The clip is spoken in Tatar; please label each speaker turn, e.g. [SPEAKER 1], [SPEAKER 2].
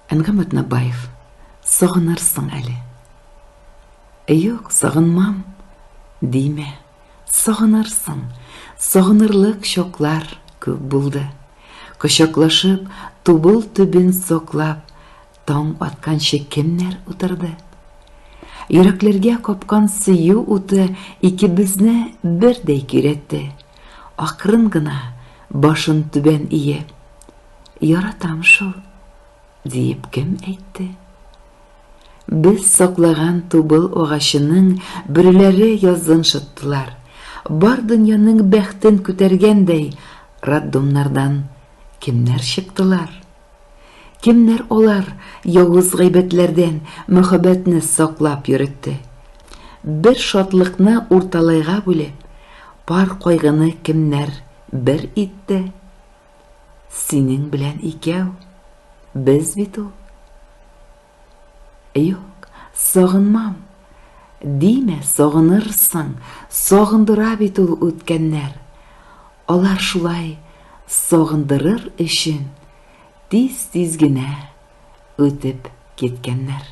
[SPEAKER 1] Әнгам Атнабаев, сағынырсың әлі. Юк, сағынмам, дейме, сағынырсың. Сағынырлық шоклар көп булды. Кошаклашып, тубыл түбін соклап, таң атканчы кемнер утырды. Йөрәкләргә капкан сөю уты икебезне бердәй киретте. Акрын гына башын түбән иеп, яратам шул, диеп кем әйтте? Без саклаган тубыл агачының бүреләре язын шыттылар. Бар дөньяның бәхтен күтәргәндәй, раддомнардан кемнәр чыктылар? Кемнәр олар явыз гайбәтләрдән мөхәббәтне саклап йөртте? Бер шатлыкны урталайга бүлеп, пар кайгыны кемнәр бер итте? Синең белән икәү, без бит ул. Юк, сагынмам, диме, сагынырсың, сагындыра бит ул үткәннәр. Алар шулай сагындырыр өчен тиз-тиз генә үтеп киткәннәр.